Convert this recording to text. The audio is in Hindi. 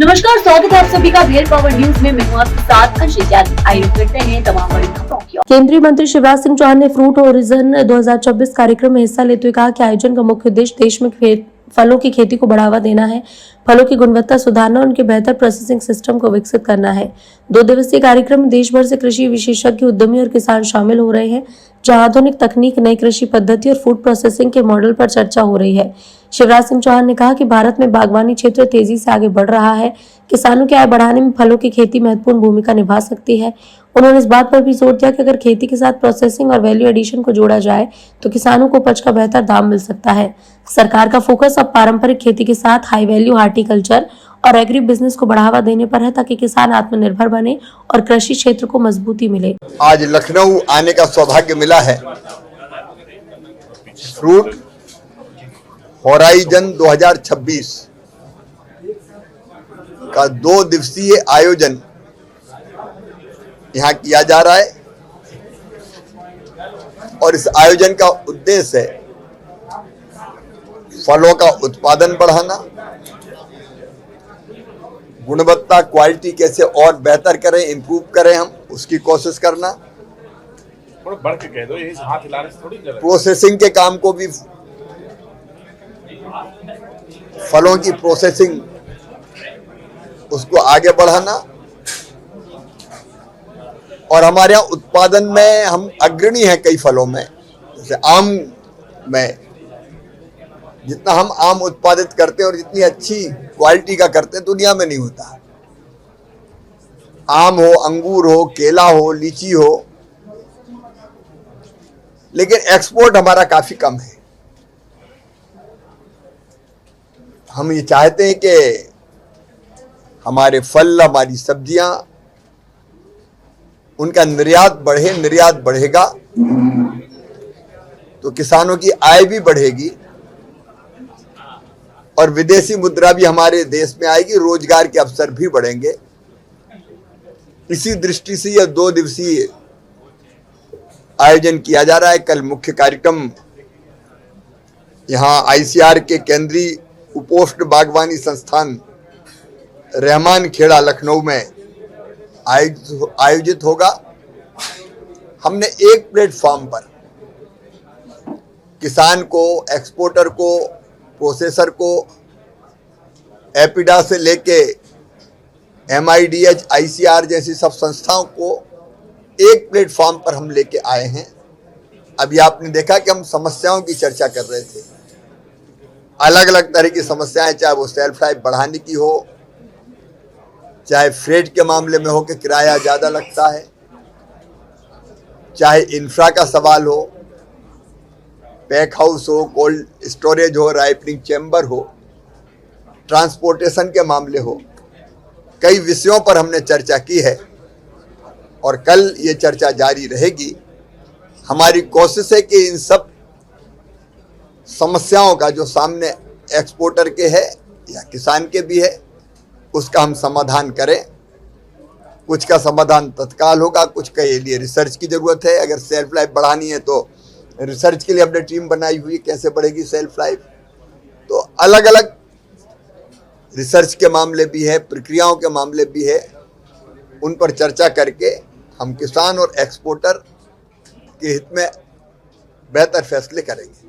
नमस्कार, स्वागत है आप सभी का भेल पावर न्यूज में। मैं हूं आपके साथ अंशित यादव। आइए करते हैं तमाम बड़ी खबरों की। केंद्रीय मंत्री शिवराज सिंह चौहान ने फ्रूट होराइजन 2024 कार्यक्रम में हिस्सा लेते हुए कहा कि आयोजन का मुख्य उद्देश्य देश में फलों की खेती को बढ़ावा देना है, फलों की गुणवत्ता सुधारना और उनके बेहतर प्रोसेसिंग सिस्टम को विकसित करना है। 2 दिवसीय कार्यक्रम में देश भर से कृषि विशेषज्ञ, उद्यमी और किसान शामिल हो रहे हैं, जहां आधुनिक तकनीक, नई कृषि पद्धति और फूड प्रोसेसिंग के मॉडल पर चर्चा हो रही है। शिवराज सिंह चौहान ने कहा कि भारत में बागवानी क्षेत्र तेजी से आगे बढ़ रहा है। किसानों की आय बढ़ाने में फलों की खेती महत्वपूर्ण भूमिका निभा सकती है। उन्होंने इस बात पर भी जोर दिया कि अगर खेती के साथ प्रोसेसिंग और वैल्यू एडिशन को जोड़ा जाए तो किसानों को उपज का बेहतर दाम मिल सकता है। सरकार का फोकस अब पारंपरिक खेती के साथ हाई वैल्यू हार्टिकल्चर और एग्री बिजनेस को बढ़ावा देने पर है, ताकि किसान आत्मनिर्भर बने और कृषि क्षेत्र को मजबूती मिले। आज लखनऊ आने का सौभाग्य मिला है। फ्रूट होराइजन 2026 का 2 दिवसीय आयोजन यहाँ किया जा रहा है और इस आयोजन का उद्देश्य है फलों का उत्पादन बढ़ाना, गुणवत्ता क्वालिटी कैसे और बेहतर करें, इंप्रूव करें, हम उसकी कोशिश करना, बढ़ के कह दो, यही हाथ हिलाने से थोड़ी जरूरत। प्रोसेसिंग के काम को भी, फलों की प्रोसेसिंग उसको आगे बढ़ाना और हमारे यहाँ उत्पादन में हम अग्रणी हैं कई फलों में। जैसे आम में जितना हम आम उत्पादित करते हैं और जितनी अच्छी क्वालिटी का करते हैं दुनिया में नहीं होता। आम हो, अंगूर हो, केला हो, लीची हो, लेकिन एक्सपोर्ट हमारा काफी कम है। हम ये चाहते हैं कि हमारे फल, हमारी सब्जियां, उनका निर्यात बढ़े। निर्यात बढ़ेगा तो किसानों की आय भी बढ़ेगी और विदेशी मुद्रा भी हमारे देश में आएगी, रोजगार के अवसर भी बढ़ेंगे। इसी दृष्टि से यह 2 दिवसीय आयोजन किया जा रहा है। कल मुख्य कार्यक्रम यहाँ आईसीआर के केंद्रीय उपोष्ण बागवानी संस्थान रहमान खेड़ा लखनऊ में आयोजित होगा। हमने एक प्लेटफॉर्म पर किसान को, एक्सपोर्टर को, प्रोसेसर को, एपिडा से लेके MIDH, ICR जैसी सब संस्थाओं को एक प्लेटफॉर्म पर हम लेके आए हैं। अभी आपने देखा कि हम समस्याओं की चर्चा कर रहे थे, अलग अलग तरह की समस्याएं, चाहे वो सेल्फ लाइफ बढ़ाने की हो, चाहे फ्रेट के मामले में हो कि किराया ज़्यादा लगता है, चाहे इंफ्रा का सवाल हो, पैक हाउस हो, कोल्ड स्टोरेज हो, राइपनिंग चैम्बर हो, ट्रांसपोर्टेशन के मामले हो, कई विषयों पर हमने चर्चा की है और कल ये चर्चा जारी रहेगी। हमारी कोशिश है कि इन सब समस्याओं का जो सामने एक्सपोर्टर के है या किसान के भी है, उसका हम समाधान करें। कुछ का समाधान तत्काल होगा, कुछ के लिए रिसर्च की जरूरत है। अगर सेल्फ लाइफ बढ़ानी है तो रिसर्च के लिए हमने टीम बनाई हुई है, कैसे बढ़ेगी सेल्फ लाइफ। तो अलग अलग रिसर्च के मामले भी है, प्रक्रियाओं के मामले भी है, उन पर चर्चा करके हम किसान और एक्सपोर्टर के हित में बेहतर फैसले करेंगे।